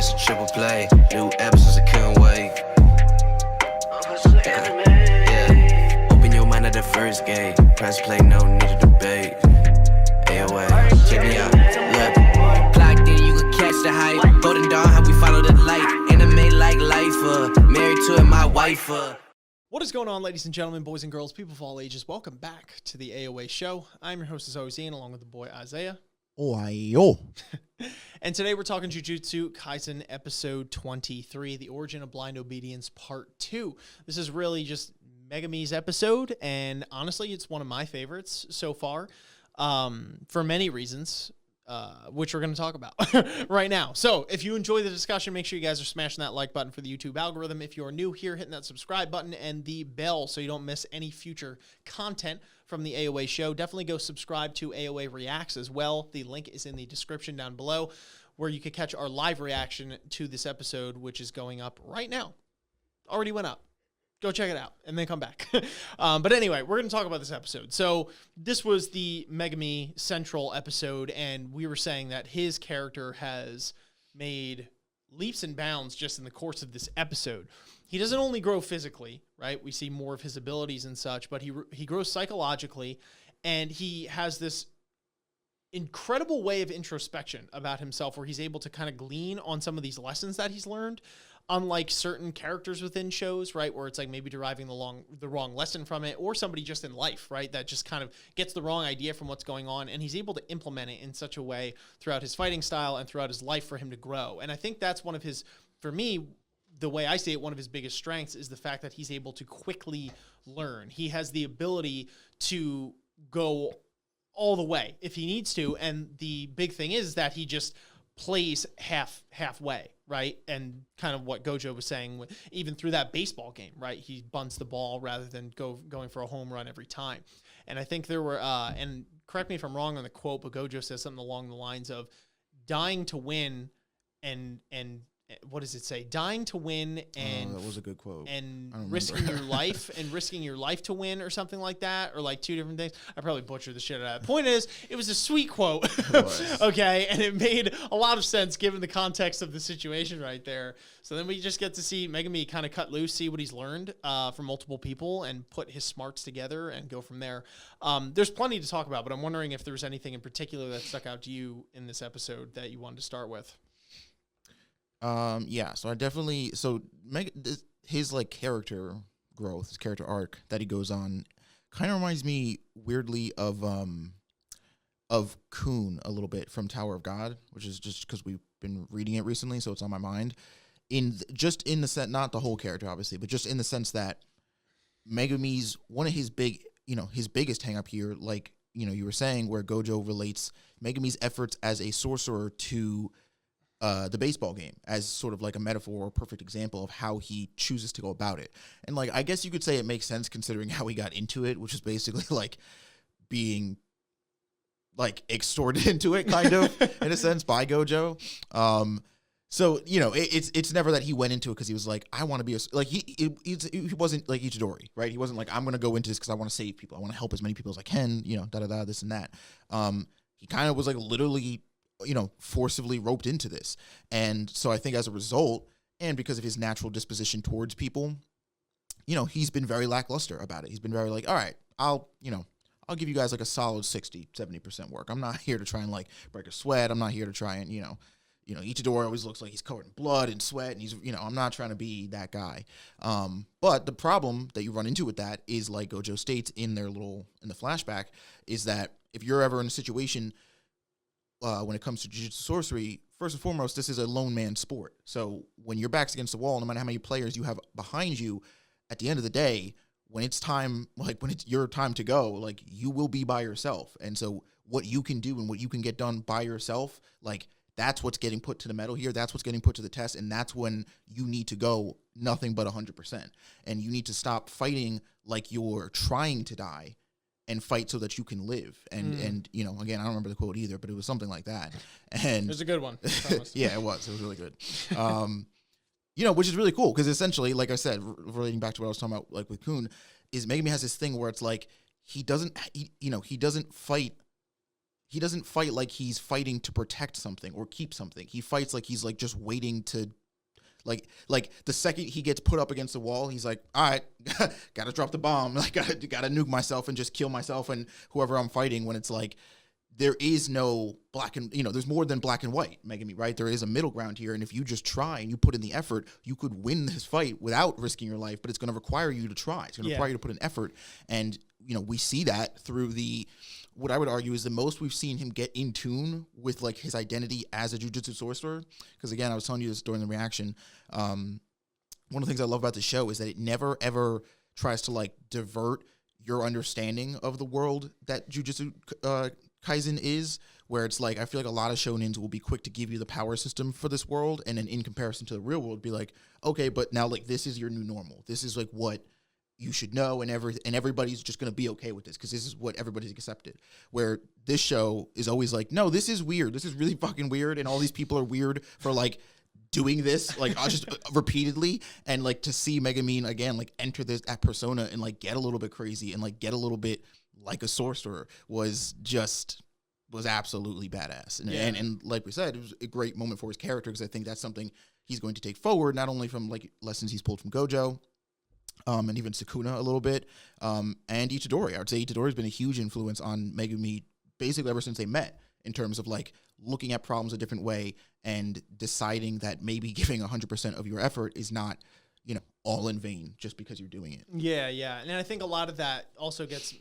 that's a triple play. New episodes, I couldn't wait. Yeah, open your mind at the first gate. Press play, no need to debate. AoA, check me out. Look, clocked in, you can catch the hype. Golden Dawn, how we follow the light. Anime like life, married to it, my wife. What is going on, ladies and gentlemen, boys and girls, people of all ages? Welcome back to the AoA show. I'm your host, as always, Ian, along with the boy Isaiah. Ohio. And today we're talking Jujutsu Kaisen episode 23, The Origin of Blind Obedience part 2. This is really just Megumi's episode, and honestly, it's one of my favorites so far for many reasons, which we're going to talk about right now. So if you enjoy the discussion, make sure you guys are smashing that like button for the YouTube algorithm. If you're new here, hitting that subscribe button and the bell so you don't miss any future content from the AoA show. Definitely go subscribe to AoA Reacts as well. The link is in the description down below, where you could catch our live reaction to this episode, which is going up right now. Already went up. Go check it out and then come back. But anyway, we're going to talk about this episode. So this was the Megumi Central episode, and we were saying that his character has made leaps and bounds just in the course of this episode. He doesn't only grow physically, right? We see more of his abilities and such, but he grows psychologically, and he has this incredible way of introspection about himself where he's able to kind of glean on some of these lessons that he's learned, unlike certain characters within shows, right, where it's like maybe deriving the wrong lesson from it, or somebody just in life, right, that just kind of gets the wrong idea from what's going on, and he's able to implement it in such a way throughout his fighting style and throughout his life for him to grow. And I think that's one of his, for me, the way I see it, one of his biggest strengths is the fact that he's able to quickly learn. He has the ability to go all the way if he needs to, and the big thing is that he just plays halfway, right? And kind of what Gojo was saying, even through that baseball game, right? He bunts the ball rather than going for a home run every time. And I think there were, and correct me if I'm wrong on the quote, but Gojo says something along the lines of dying to win and what does it say? Dying to win and that was a good quote. And risking your life to win, or something like that, or like two different things. I probably butchered the shit out of it. Point is, it was a sweet quote. Okay, and it made a lot of sense given the context of the situation right there. So then we just get to see Megumi kind of cut loose, see what he's learned from multiple people, and put his smarts together and go from there. There's plenty to talk about, but I'm wondering if there's anything in particular that stuck out to you in this episode that you wanted to start with. Yeah, so I definitely, his like character growth, his character arc that he goes on kind of reminds me weirdly of Kun a little bit from Tower of God, which is just because we've been reading it recently, so it's on my mind. In the sense, not the whole character obviously, but just in the sense that Megumi's one of his biggest hang up here, like, you were saying, where Gojo relates Megumi's efforts as a sorcerer to the baseball game as sort of like a metaphor or a perfect example of how he chooses to go about it. And like, I guess you could say it makes sense considering how he got into it, which is basically like being like extorted into it kind of in a sense by Gojo. So, it's never that he went into it because he was like, I want to be he wasn't like Ichidori, right? He wasn't like, I'm going to go into this because I want to save people. I want to help as many people as I can, this and that. He kind of was like literally forcibly roped into this. And so I think as a result, and because of his natural disposition towards people, he's been very lackluster about it. He's been very like, all right, I'll give you guys like a solid 60-70% work. I'm not here to try and like break a sweat. I'm not here to try and, Ichidori always looks like he's covered in blood and sweat, and he's, I'm not trying to be that guy. But the problem that you run into with that is, like Gojo states in the flashback, is that if you're ever in a situation when it comes to Jujutsu sorcery, first and foremost, this is a lone man sport. So when your back's against the wall, no matter how many players you have behind you, at the end of the day, when it's your time to go, like, you will be by yourself. And so what you can do and what you can get done by yourself, like, that's what's getting put to the metal here. That's what's getting put to the test. And that's when you need to go nothing but 100%. And you need to stop fighting like you're trying to die and fight so that you can live. And again, I don't remember the quote either, but it was something like that. And it was a good one. Yeah, it was really good. Which is really cool because essentially, like I said, relating back to what I was talking about, like with Kun, is Megumi has this thing where it's like he doesn't fight he doesn't fight like he's fighting to protect something or keep something. He fights like he's like just waiting to, like the second he gets put up against the wall, he's like, all right, gotta drop the bomb, like gotta nuke myself and just kill myself and whoever I'm fighting. When it's like, there is no black and, there's more than black and white, Megumi, right? There is a middle ground here, and if you just try and you put in the effort, you could win this fight without risking your life, but it's going to require you to try. It's going to require you to put in effort, and, we see that through what I would argue is the most we've seen him get in tune with, like, his identity as a jujutsu sorcerer, because, again, I was telling you this during the reaction, one of the things I love about the show is that it never, ever tries to, like, divert your understanding of the world that Jujutsu Kaisen is, where it's like, I feel like a lot of shonens will be quick to give you the power system for this world, and then in comparison to the real world, be like, okay, but now, like, this is your new normal. This is, like, what you should know, and everybody's just going to be okay with this because this is what everybody's accepted. Where this show is always like, no, this is weird. This is really fucking weird, and all these people are weird for, like, doing this, like, just repeatedly, and, like, to see Megumi again, like, enter that persona and, like, get a little bit crazy and, like, get a little bit like a sorcerer was absolutely badass. And like we said, it was a great moment for his character, because I think that's something he's going to take forward, not only from, like, lessons he's pulled from Gojo, and even Sukuna a little bit, and Itadori. I would say Itadori's been a huge influence on Megumi basically ever since they met, in terms of, like, looking at problems a different way and deciding that maybe giving 100% of your effort is not, all in vain just because you're doing it. Yeah, yeah. And I think a lot of that also gets,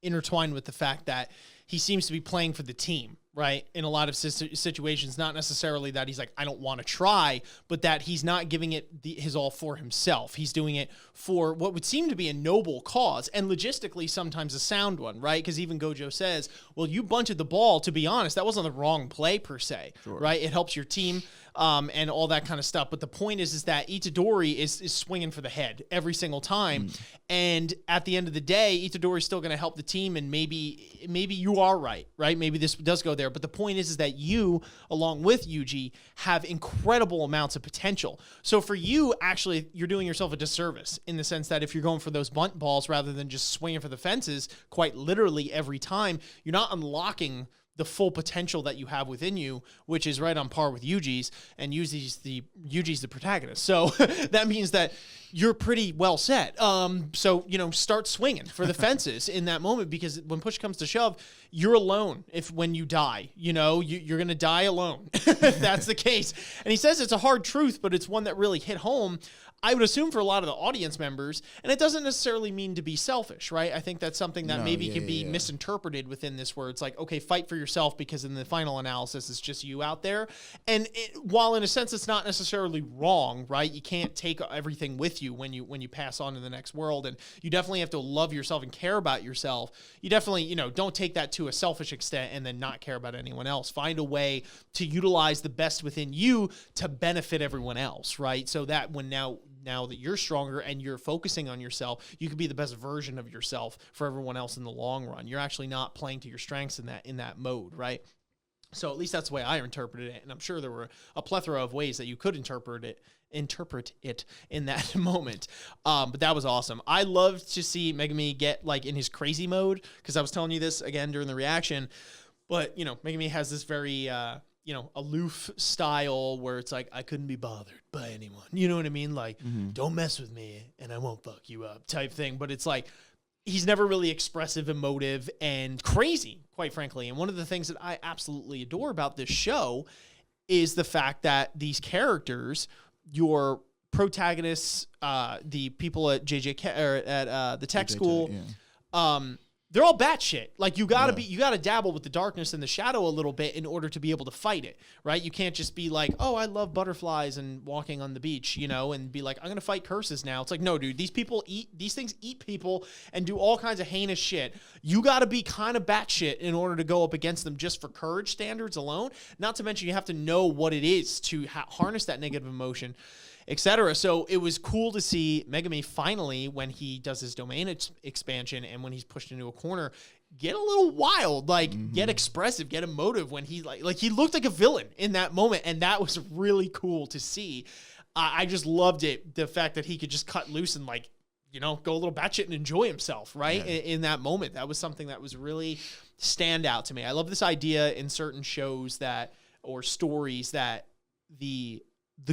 intertwined with the fact that he seems to be playing for the team, right? In a lot of situations, not necessarily that he's like, I don't want to try, but that he's not giving it his all for himself. He's doing it for what would seem to be a noble cause, and logistically sometimes a sound one, right? Because even Gojo says, well, you bunted the ball. To be honest, that wasn't the wrong play per se, right? It helps your team and all that kind of stuff. But the point is that Itadori is swinging for the head every single time. And at the end of the day, Itadori is still going to help the team, and maybe you are right? Maybe this does go there. But the point is that you, along with Yuji, have incredible amounts of potential. So for you, actually, you're doing yourself a disservice in the sense that if you're going for those bunt balls rather than just swinging for the fences, quite literally every time, you're not unlocking the full potential that you have within you, which is right on par with Yuji's, and Yuji's the protagonist. So that means that you're pretty well set. So, start swinging for the fences in that moment, because when push comes to shove, you're alone. When you die, you're going to die alone. If that's the case. And he says it's a hard truth, but it's one that really hit home, I would assume, for a lot of the audience members. And it doesn't necessarily mean to be selfish, right? I think that's something that can be misinterpreted within this, where it's like, okay, fight for yourself, because in the final analysis, it's just you out there. And while in a sense it's not necessarily wrong, right? You can't take everything with you when you pass on to the next world, and you definitely have to love yourself and care about yourself. You definitely, don't take that to a selfish extent and then not care about anyone else. Find a way to utilize the best within you to benefit everyone else, right? So that when now that you're stronger and you're focusing on yourself, you could be the best version of yourself for everyone else in the long run. You're actually not playing to your strengths in that mode, right? So at least that's the way I interpreted it, and I'm sure there were a plethora of ways that you could interpret it in that moment. But that was awesome. I loved to see Megumi get, like, in his crazy mode, because I was telling you this again during the reaction, but Megumi has this very aloof style where it's like, I couldn't be bothered by anyone. You know what I mean? Like, don't mess with me and I won't fuck you up type thing. But it's like, he's never really expressive, emotive, and crazy, quite frankly. And one of the things that I absolutely adore about this show is the fact that these characters, your protagonists, the people at JJK or at the tech school, they're all batshit. Like, you gotta dabble with the darkness and the shadow a little bit in order to be able to fight it, right? You can't just be like, oh, I love butterflies and walking on the beach, and be like, I'm gonna fight curses now. It's like, no, dude, these things eat people and do all kinds of heinous shit. You gotta be kind of batshit in order to go up against them just for courage standards alone. Not to mention, you have to know what it is to harness that negative emotion, etc. So it was cool to see Megumi finally, when he does his domain expansion and when he's pushed into a corner, get a little wild, like get expressive, get emotive, when he like he looked like a villain in that moment. And that was really cool to see. I just loved it. The fact that he could just cut loose and go a little batshit and enjoy himself, right? In that moment. That was something that was really stand out to me. I love this idea in certain shows that, or stories, that the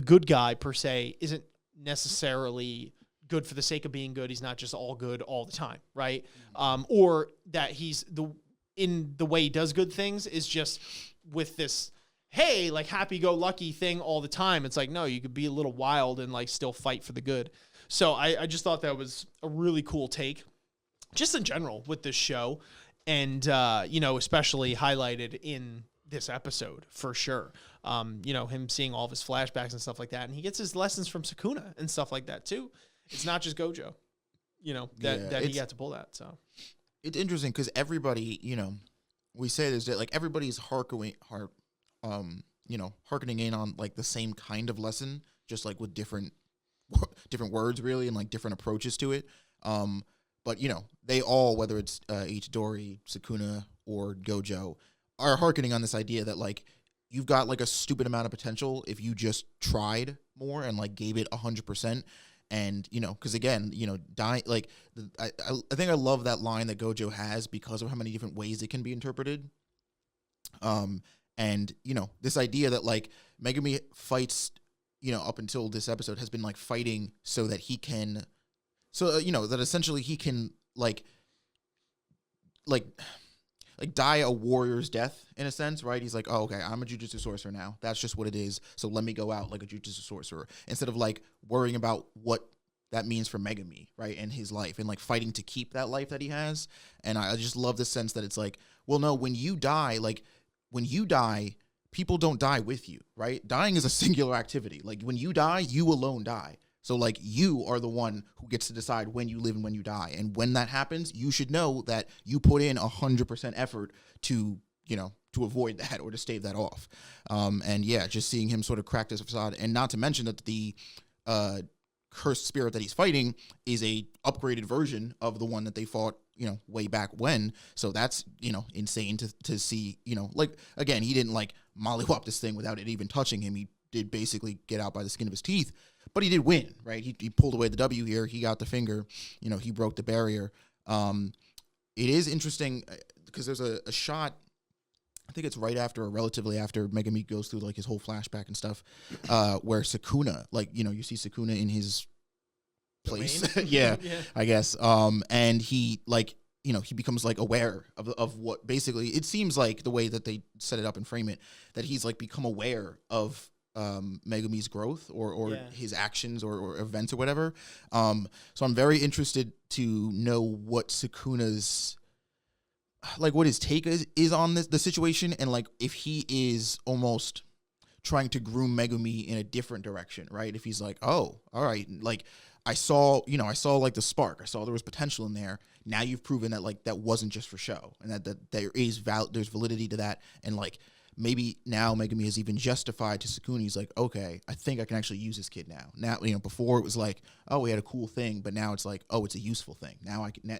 good guy per se isn't necessarily good for the sake of being good. He's not just all good all the time, right? Or that he's in the way he does good things is just with this, hey, like happy-go-lucky thing all the time. It's like, no, you could be a little wild and like still fight for the good. So I just thought that was a really cool take, just in general with this show, and especially highlighted in this episode for sure. Him seeing all of his flashbacks and stuff like that, and he gets his lessons from Sukuna and stuff like that too. It's not just Gojo, that he got to pull that. So it's interesting because everybody, we say this, that like everybody's hearkening in on like the same kind of lesson, just like with different words really, and like different approaches to it. But they all, whether it's Itadori, Sukuna, or Gojo, are hearkening on this idea that like you've got like a stupid amount of potential if you just tried more and like gave it 100%. And because again, dying, like I think I love that line that Gojo has because of how many different ways it can be interpreted. And this idea that like Megumi fights, up until this episode has been like fighting so that he can, that essentially he can like die a warrior's death in a sense, right? He's like, oh, okay, I'm a Jujutsu sorcerer now. That's just what it is. So let me go out like a Jujutsu sorcerer instead of like worrying about what that means for Megumi, right? And his life and like fighting to keep that life that he has. And I just love the sense that it's like, well, no, when you die, people don't die with you, right? Dying is a singular activity. Like when you die, you alone die. So like you are the one who gets to decide when you live and when you die. And when that happens, you should know that you put in 100% effort to avoid that or to stave that off. And yeah, just seeing him sort of crack this facade, and not to mention that the cursed spirit that he's fighting is a upgraded version of the one that they fought, way back when. So that's, insane to see, like, again, he didn't like mollywop this thing without it even touching him. He did basically get out by the skin of his teeth. But he did win, right? He pulled away the W here. He got the finger. He broke the barrier. It is interesting because there's a shot, I think it's right after or relatively after Megumi goes through like his whole flashback and stuff, where Sukuna, like, you see Sukuna in his place. yeah, I guess. And he like, he becomes like aware of what basically, it seems like the way that they set it up and frame it, that he's like become aware of Megumi's growth or his actions or events or whatever. So I'm very interested to know what Sukuna's, like what his take is on the situation, and like if he is almost trying to groom Megumi in a different direction, right? If he's like, oh, all right, like I saw like the spark, I saw there was potential in there. Now you've proven that like that wasn't just for show, and that there is there's validity to that, and like maybe now Megumi is even justified to Sukuna. He's like, okay, I think I can actually use this kid now. Now, before it was like, oh, we had a cool thing, but now it's like, oh, it's a useful thing. Now I can,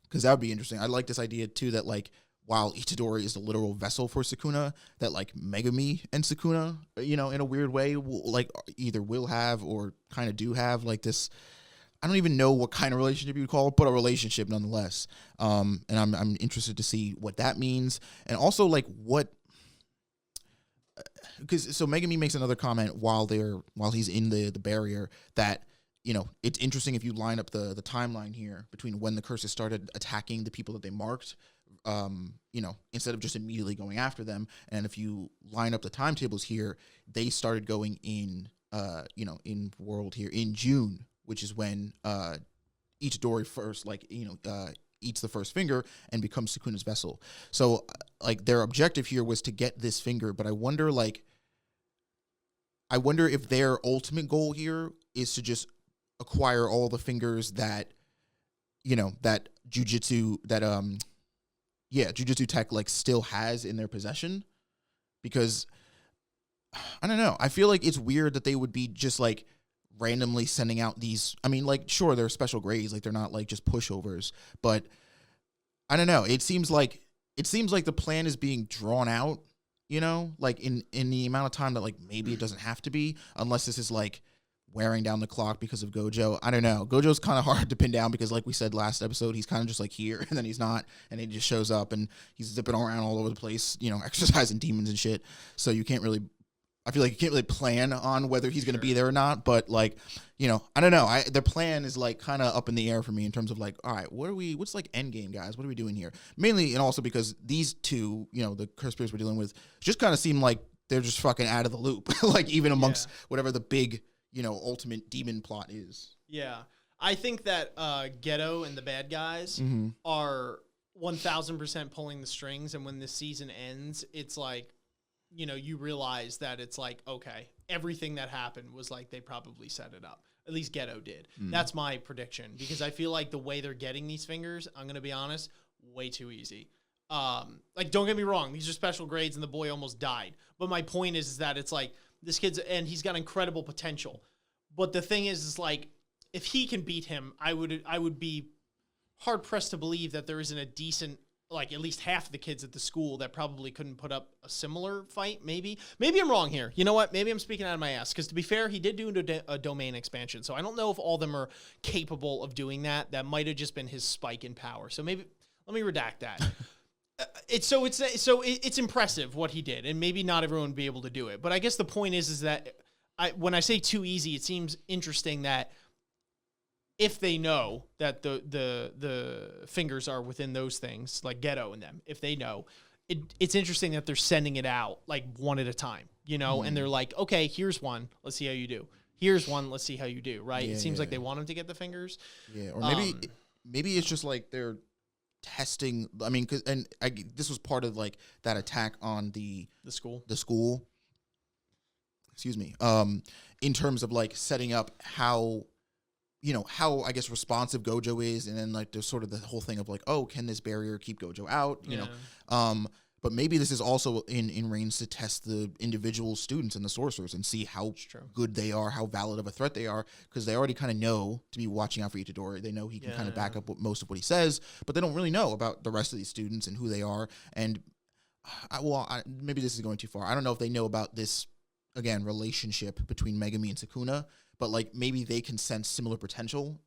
because that would be interesting. I like this idea too that like while Itadori is the literal vessel for Sukuna, that like Megumi and Sukuna, in a weird way, will have or kind of do have like this. I don't even know what kind of relationship you would call it, but a relationship nonetheless. And I'm interested to see what that means, and also like because Megumi makes another comment while he's in the barrier that it's interesting if you line up the timeline here between when the curses started attacking the people that they marked, instead of just immediately going after them, and if you line up the timetables here, they started going in world here in June, which is when Itadori first, eats the first finger and becomes Sukuna's vessel. So, like, their objective here was to get this finger, but I wonder if their ultimate goal here is to just acquire all the fingers that, that Jujutsu Tech, like, still has in their possession. Because, I don't know, I feel like it's weird that they would be just, like, randomly sending out these, I mean, like, sure, they're special grades, like, they're not, like, just pushovers, but I don't know, it seems like the plan is being drawn out, like, in the amount of time that, like, maybe it doesn't have to be, unless this is, like, wearing down the clock because of Gojo. I don't know. Gojo's kind of hard to pin down because, like we said last episode, he's kind of just like here and then he's not, and he just shows up and he's zipping around all over the place, exercising demons and shit. So you can't really, I feel like you can't really plan on whether he's going to be there or not. But like, I don't know. Their plan is like kind of up in the air for me in terms of like, all right, what's like end game, guys? What are we doing here? Mainly, and also because these two, the curse spirits we're dealing with, just kind of seem like they're just fucking out of the loop. Like even amongst whatever the big, ultimate demon plot is. Yeah. I think that Ghetto and the bad guys are 1000% pulling the strings. And when the season ends, it's like, you realize that it's like, okay, everything that happened was like they probably set it up. At least Ghetto did. That's my prediction because I feel like the way they're getting these fingers, I'm going to be honest, way too easy. Like, don't get me wrong. These are special grades and the boy almost died. But my point is that it's like this kid's, and he's got incredible potential. But the thing is like, if he can beat him, I would be hard pressed to believe that there isn't a decent, like at least half of the kids at the school that probably couldn't put up a similar fight. Maybe I'm wrong here. You know what? Maybe I'm speaking out of my ass. Because to be fair, he did do a domain expansion. So I don't know if all of them are capable of doing that. That might have just been his spike in power. So maybe let me redact that. It's impressive what he did, and maybe not everyone would be able to do it. But I guess the point is that when I say too easy, it seems interesting that if they know that the fingers are within those things, like Ghetto and them, if they know, it's interesting that they're sending it out like one at a time, and they're like, okay, here's one, let's see how you do. Here's one, let's see how you do, right? Yeah, it seems like they want him to get the fingers. Yeah, or maybe it's just like they're testing. I mean, this was part of like that attack on the school. Excuse me. In terms of like setting up how I guess responsive Gojo is, and then like there's sort of the whole thing of like, oh, can this barrier keep Gojo out? You know, but maybe this is also in range to test the individual students and the sorcerers and see how good they are, how valid of a threat they are, because they already kind of know to be watching out for Itadori. They know he can kind of back up most of what he says, but they don't really know about the rest of these students and who they are. And maybe this is going too far. I don't know if they know about this, again, relationship between Megumi and Sukuna, but like maybe they can sense similar potential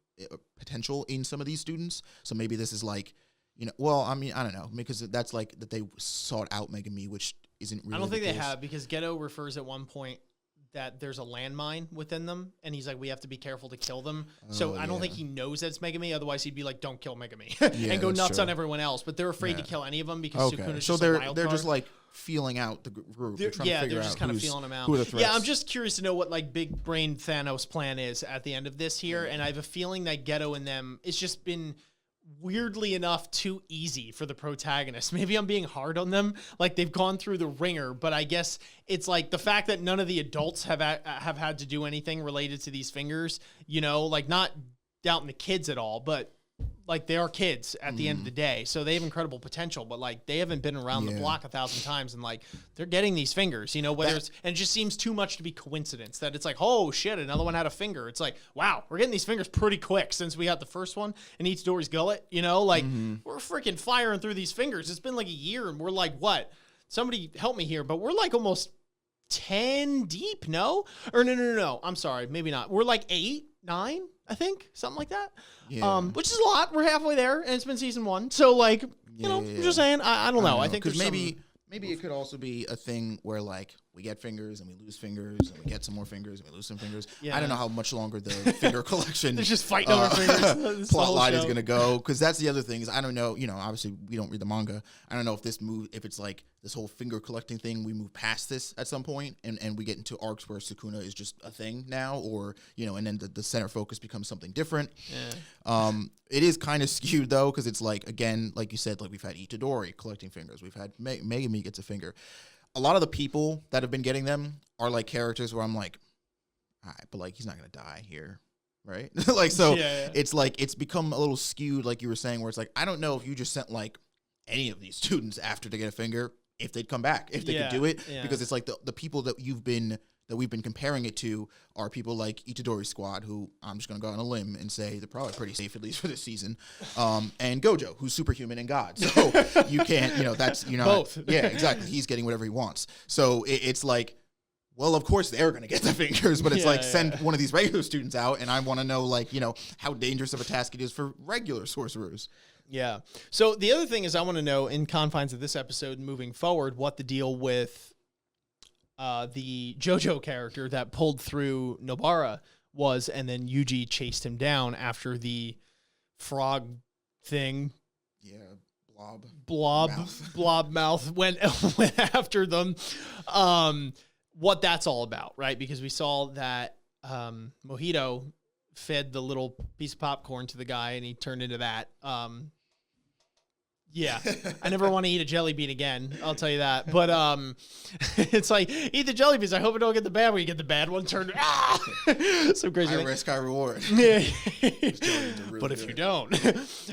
in some of these students. So maybe this is like, I mean, I don't know, because that's like that they sought out Megumi, which isn't really. I don't think they have, because Ghetto refers at one point that there's a landmine within them, and he's like, we have to be careful to kill them. So I don't think he knows that it's Megumi. Otherwise, he'd be like, don't kill Megumi and go nuts on everyone else. But they're afraid to kill any of them because Sukuna's just a wild they're card. Just like feeling out the group. They're trying to figure just out kind of feeling them out. Who are the threats. Yeah, I'm just curious to know what like big brain Thanos' plan is at the end of this here, and I have a feeling that Ghetto and them, it's just been weirdly enough too easy for the protagonist. Maybe I'm being hard on them, like they've gone through the ringer, but I guess it's like the fact that none of the adults have had to do anything related to these fingers, like not doubting the kids at all, but like they are kids at the end of the day, so they have incredible potential, but like they haven't been around the block 1,000 times, and like they're getting these fingers, whether it's, and it just seems too much to be coincidence that it's like, oh shit, another one had a finger. It's like, wow, we're getting these fingers pretty quick since we got the first one in Itadori's gullet, like we're freaking firing through these fingers. It's been like a year, and we're like, what? Somebody help me here, but we're like almost 10 deep, no? Or no. I'm sorry, maybe not. We're like 8, 9, I think, something like that. Yeah. Which is a lot. We're halfway there, and it's been season 1. So, like, I'm just saying, I don't know. I think because maybe it could also be a thing where, like, we get fingers and we lose fingers and we get some more fingers and we lose some fingers. Yeah. I don't know how much longer the finger collection They're just fighting over fingers. Plot line is going to go, because that's the other thing is I don't know, obviously we don't read the manga. I don't know if it's like this whole finger collecting thing, we move past this at some point and we get into arcs where Sukuna is just a thing now, or, and then the center focus becomes something different. Yeah. It is kind of skewed though, because it's like, again, like you said, like we've had Itadori collecting fingers. We've had Megumi gets a finger. A lot of the people that have been getting them are like characters where I'm like, all right, but like he's not gonna die here, right? Like so, it's like it's become a little skewed, like you were saying, where it's like I don't know if you just sent like any of these students after to get a finger, if they'd come back, if they could do it, because it's like the people that we've been comparing it to are people like Itadori's squad, who I'm just going to go on a limb and say they're probably pretty safe, at least for this season, and Gojo, who's superhuman and God. So you can't, that's, both. Yeah, exactly. He's getting whatever he wants. So it's like, well, of course they're going to get the fingers, but it's Yeah, like yeah. send one of these regular students out, and I want to know, like, how dangerous of a task it is for regular sorcerers. Yeah. So the other thing is I want to know, in confines of this episode moving forward, what the deal with the JoJo character that pulled through Nobara was, and then Yuji chased him down after the frog thing. Yeah, blob mouth went after them. What that's all about, right? Because we saw that Mojito fed the little piece of popcorn to the guy and he turned into that. Yeah, I never want to eat a jelly bean again. I'll tell you that. But it's like, eat the jelly beans. I hope I don't get the bad one. You get the bad one, turn. Some crazy high thing. risk, high reward. Yeah. Really But if good. you don't,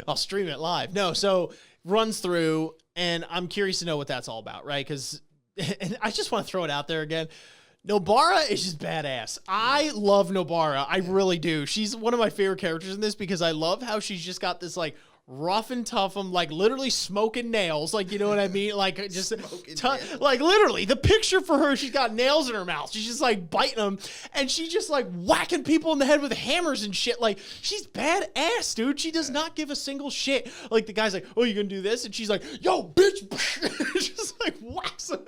I'll stream it live. No, so runs through, and I'm curious to know what that's all about, right? Because, and I just want to throw it out there again. Nobara is just badass. I love Nobara. I really do. She's one of my favorite characters in this because I love how she's just got this like rough and tough, like literally smoking nails, like, you know what I mean? Like just like literally the picture for her, she's got nails in her mouth. She's just like biting them, and she's just like whacking people in the head with hammers and shit. Like, she's badass, dude. She does not give a single shit. Like, the guy's like, oh, you gonna do this? And she's like, yo, bitch. Just like whacks him.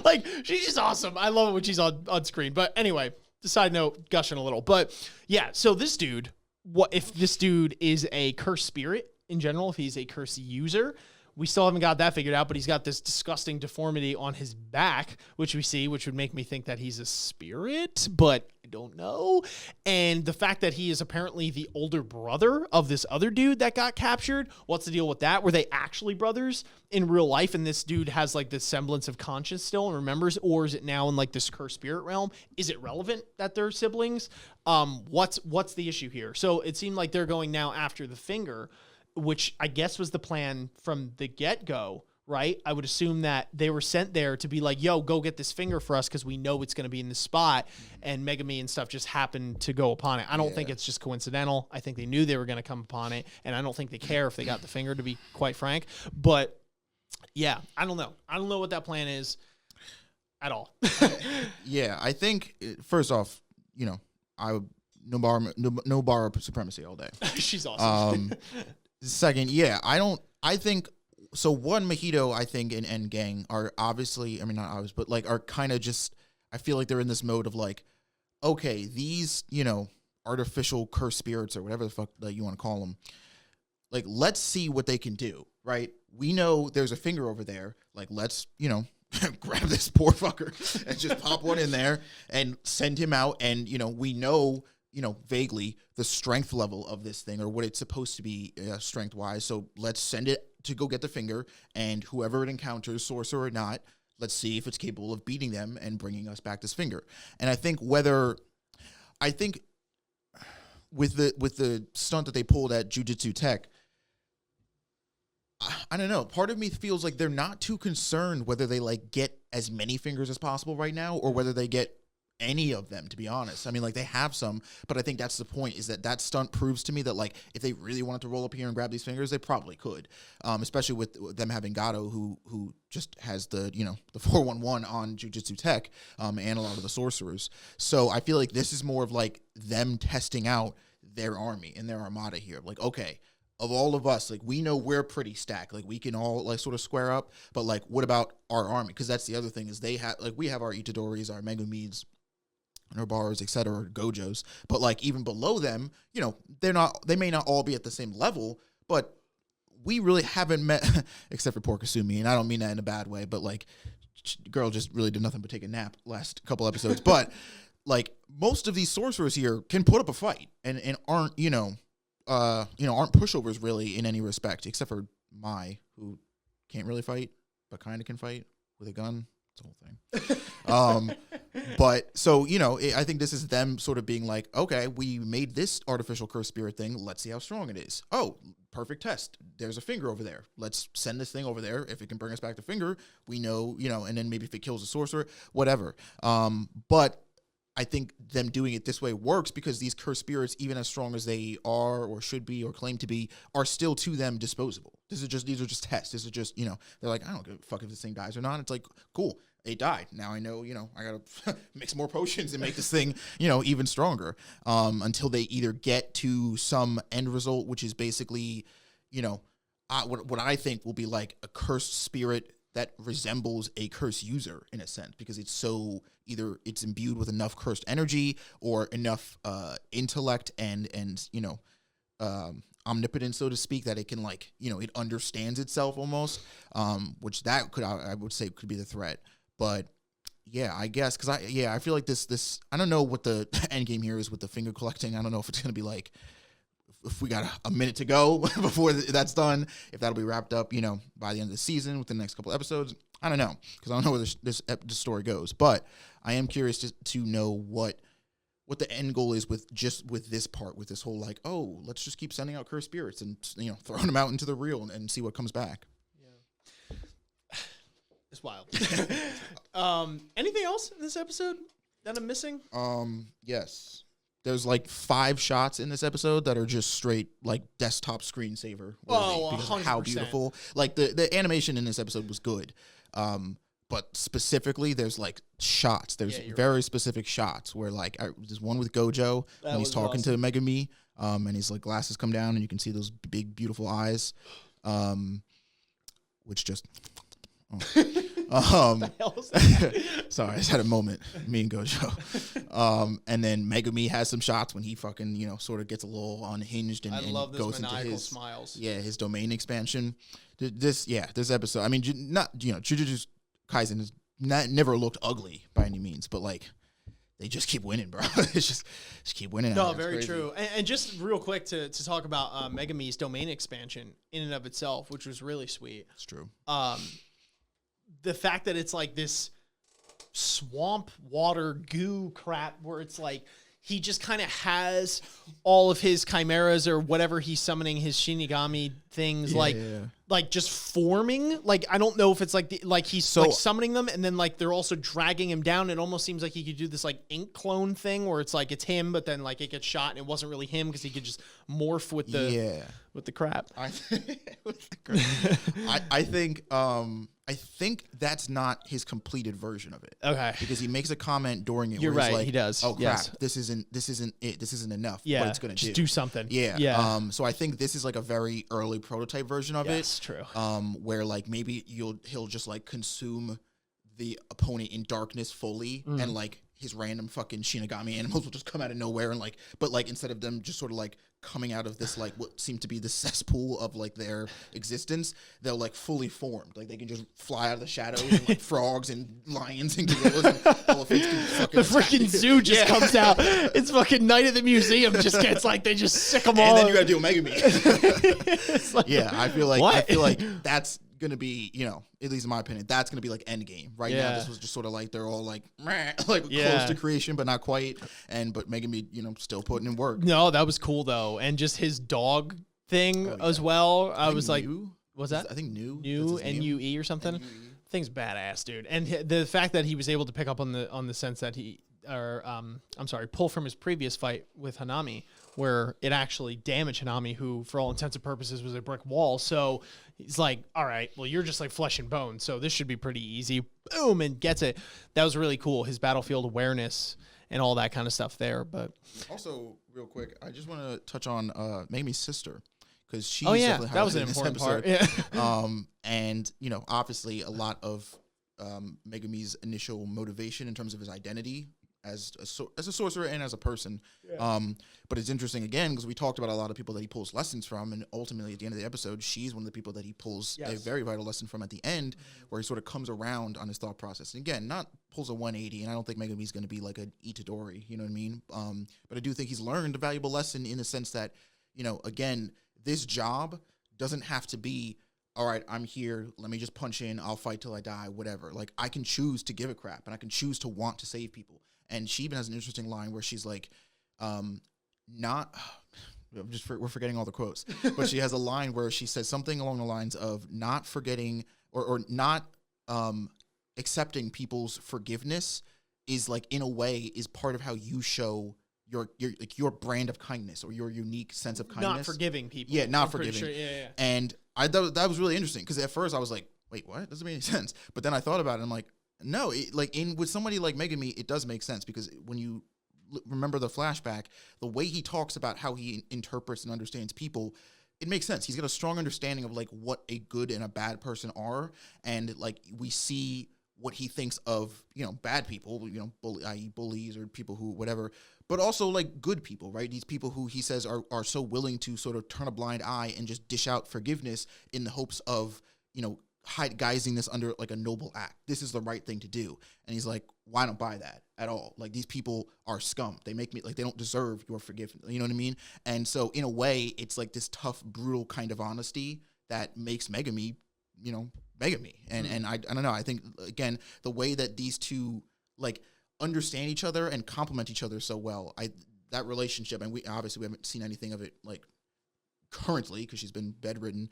Like, she's just awesome. I love it when she's on screen. But anyway, side note, gushing a little. But yeah, so this dude, what if this dude is a cursed spirit in general, if he's a cursed user? We still haven't got that figured out, but he's got this disgusting deformity on his back, which we see, which would make me think that he's a spirit, but I don't know. And the fact that he is apparently the older brother of this other dude that got captured, what's the deal with that? Were they actually brothers in real life, and this dude has like this semblance of conscience still and remembers, or is it now in like this cursed spirit realm? Is it relevant that they're siblings? What's the issue here? So it seemed like they're going now after the finger, which I guess was the plan from the get-go, right? I would assume that they were sent there to be like, yo, go get this finger for us because we know it's going to be in this spot, and Megumi and stuff just happened to go upon it. I don't think it's just coincidental. I think they knew they were going to come upon it, and I don't think they care if they got the finger, to be quite frank. But, yeah, I don't know. I don't know what that plan is at all. Yeah, I think, first off, no bar supremacy all day. She's awesome. Second, I think, so one, Mojito, I think, and gang are obviously, I mean, not obvious, but like are kind of just, I feel like they're in this mode of like, okay, these, artificial cursed spirits or whatever the fuck that you want to call them, like, let's see what they can do, right? We know there's a finger over there. Like, let's, grab this poor fucker and just pop one in there and send him out. And, we know, vaguely the strength level of this thing or what it's supposed to be strength wise. So let's send it to go get the finger, and whoever it encounters, sorcerer or not, let's see if it's capable of beating them and bringing us back this finger. And I think with the stunt that they pulled at Jujutsu Tech, I don't know. Part of me feels like they're not too concerned whether they like get as many fingers as possible right now or whether they get any of them, to be honest. I mean, like, they have some, but I think that's the point, is that stunt proves to me that, like, if they really wanted to roll up here and grab these fingers, they probably could, especially with them having Gato, who just has the 411 on Jujutsu Tech, and a lot of the sorcerers. So I feel like this is more of, like, them testing out their army and their armada here. Like, okay, of all of us, like, we know we're pretty stacked. Like, we can all, like, sort of square up, but, like, what about our army? Because that's the other thing, is they have, like, we have our Itadoris, our Megumis, Nobars, etc., Gojos, but like even below them, they may not all be at the same level, but we really haven't met, except for Poor Kasumi, and I don't mean that in a bad way, but like, girl just really did nothing but take a nap last couple episodes, but like, most of these sorcerers here can put up a fight and aren't, aren't pushovers really in any respect, except for Mai, who can't really fight, but kind of can fight with a gun. It's the whole thing. But so, I think this is them sort of being like, okay, we made this artificial cursed spirit thing. Let's see how strong it is. Oh, perfect test. There's a finger over there. Let's send this thing over there. If it can bring us back the finger, we know, and then maybe if it kills a sorcerer, whatever. But I think them doing it this way works because these cursed spirits, even as strong as they are or should be or claim to be, are still to them disposable. These are just tests. This is just, they're like, I don't give a fuck if this thing dies or not. It's like, cool. it died. Now I know, I gotta mix more potions and make this thing, even stronger. Until they either get to some end result, which is basically, what I think will be like a cursed spirit that resembles a cursed user in a sense, because it's so either it's imbued with enough cursed energy or enough intellect and omnipotence, so to speak, that it can it understands itself almost, which that I would say could be the threat. But yeah, I guess because I feel like this I don't know what the end game here is with the finger collecting. I don't know if it's gonna be like if we got a minute to go before that's done, if that'll be wrapped up, by the end of the season within the next couple episodes. I don't know, because I don't know where this story goes. But I am curious to know what the end goal is with this part, with this whole let's just keep sending out cursed spirits and throwing them out into the real and see what comes back. Yeah, it's wild. Anything else in this episode that I'm missing? Yes. There's 5 shots in this episode that are just straight desktop screensaver because 100%. of how beautiful. The animation in this episode was good. But specifically, there's shots. There's very specific shots where there's one with Gojo when he's talking to Megumi, and his glasses come down and you can see those big beautiful eyes, which just. Sorry, I just had a moment. Me and Gojo. And then Megumi has some shots when he fucking sort of gets a little unhinged and love those goes into his smiles. Yeah, his domain expansion. This episode. I mean, Jujutsu Kaisen has never looked ugly by any means, but they just keep winning, bro. It's just keep winning. No, very true. And just real quick to talk about Megumi's domain expansion in and of itself, which was really sweet. It's true. The fact that it's this swamp water goo crap where it's he just kind of has all of his chimeras or whatever he's summoning, his Shinigami things, just forming. I don't know if it's he's summoning them and then they're also dragging him down. It almost seems like he could do this ink clone thing where it's it's him, but then it gets shot and it wasn't really him because he could just morph with the crap. I think that's not his completed version of it. Okay. Because he makes a comment during it. You're where he's right. He does. Oh crap! Yes. This isn't it. This isn't enough. Yeah. What it's gonna just do something. Yeah. Yeah. So I think this is a very early prototype version of it. Yes, true. Where maybe he'll just consume the opponent in darkness fully, and his random fucking Shinigami animals will just come out of nowhere and but instead of them just sort of coming out of this what seemed to be the cesspool of their existence, they'll fully formed. They can just fly out of the shadows and frogs and lions and gorillas and elephants can fucking the freaking zoo just comes out. It's fucking night at the museum just gets they just sick them all. And then you gotta deal with Megumi. Yeah, I feel like that's gonna be, at least in my opinion, that's gonna be end game. Right now, this was just sort of they're all close to creation, but not quite. But Megumi, still putting in work. No, that was cool though, and just his dog thing as well. I was was that? I think New NUE or something. Thing's badass, dude. And the fact that he was able to pick up on the sense that pull from his previous fight with Hanami, where it actually damaged Hanami, who for all intents and purposes was a brick wall. So he's all right, well, you're just flesh and bone, so this should be pretty easy. Boom, and gets it. That was really cool. His battlefield awareness and all that kind of stuff there. But also, real quick, I just want to touch on Megumi's sister, because she's that was an important part. Yeah. And obviously a lot of Megumi's initial motivation in terms of his identity as a sorcerer and as a person. Yeah. But it's interesting again because we talked about a lot of people that he pulls lessons from, and ultimately at the end of the episode, she's one of the people that he pulls a very vital lesson from at the end, where he sort of comes around on his thought process. And again, not pulls a 180, and I don't think Megumi's going to be like an Itadori, you know what I mean? But I do think he's learned a valuable lesson in the sense that, again, this job doesn't have to be, all right, I'm here, let me just punch in, I'll fight till I die, whatever. I can choose to give a crap, and I can choose to want to save people. And she even has an interesting line where she's we're forgetting all the quotes, but she has a line where she says something along the lines of not forgetting or not accepting people's forgiveness is in a way is part of how you show your brand of kindness or your unique sense of kindness. Not forgiving people. Yeah, not forgiving. Sure, yeah. And I thought that was really interesting because at first I was like, wait, what? Doesn't make any sense. But then I thought about it and I'm like, No, with somebody like Megumi, it does make sense because when you remember the flashback, the way he talks about how he interprets and understands people, it makes sense. He's got a strong understanding of like what a good and a bad person are, and like we see what he thinks of, you know, bad people, you know, i.e. bullies or people who whatever, but also like good people, right? These people who he says are so willing to sort of turn a blind eye and just dish out forgiveness in the hopes of, you know, guising this under like a noble act. This is the right thing to do. And he's like, well, I don't buy that at all. Like, these people are scum. They make me like, they don't deserve your forgiveness. You know what I mean? And so in a way, it's like this tough, brutal kind of honesty that makes Megumi, you know, Megumi. And I don't know. I think, again, the way that these two like understand each other and complement each other so well, that relationship, and we haven't seen anything of it like currently because she's been bedridden,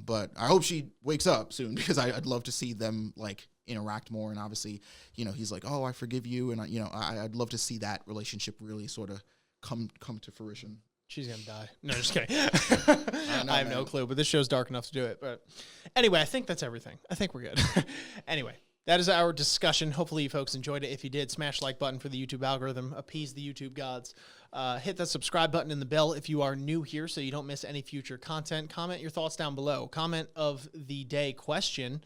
but I hope she wakes up soon because I'd love to see them like interact more. And obviously, you know, he's like, oh, I forgive you, and I'd love to see that relationship really sort of come to fruition. She's gonna die. No, just kidding. I have no clue, but this show's dark enough to do it. But anyway, I think that's everything. I think we're good. Anyway, that is our discussion. Hopefully you folks enjoyed it. If you did, smash like button for the YouTube algorithm, appease the YouTube gods. Hit that subscribe button and the bell if you are new here so you don't miss any future content. Comment your thoughts down below. Comment of the day question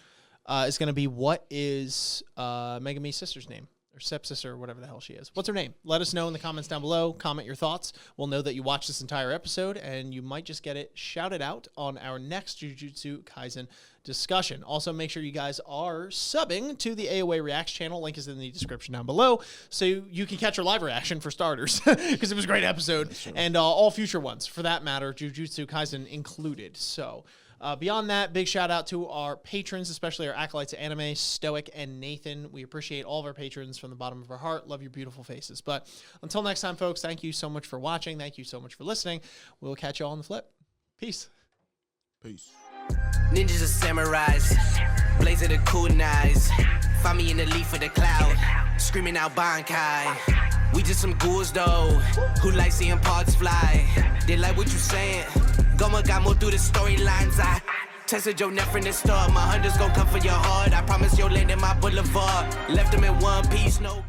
is going to be, what is Megumi's sister's name? Or stepsister, or whatever the hell she is. What's her name? Let us know in the comments down below. Comment your thoughts. We'll know that you watched this entire episode, and you might just get it shouted out on our next Jujutsu Kaisen discussion. Also, make sure you guys are subbing to the AoA Reacts channel. Link is in the description down below, so you can catch our live reaction for starters, because it was a great episode, and all future ones, for that matter, Jujutsu Kaisen included. So, beyond that, big shout out to our patrons, especially our acolytes of anime, Stoic and Nathan. We appreciate all of our patrons from the bottom of our heart. Love your beautiful faces. But until next time, folks, thank you so much for watching. Thank you so much for listening. We'll catch you all on the flip. Peace. Peace. Ninjas and samurais, blazing the kunais. Find me in the leaf of the cloud, screaming out Bankai. We just some ghouls though, who like seeing parts fly. They like what you saying. Goma got more through the storylines. I tested your neck from the start. My hunters gon' come for your heart. I promise you'll land in my boulevard. Left them in one piece, no.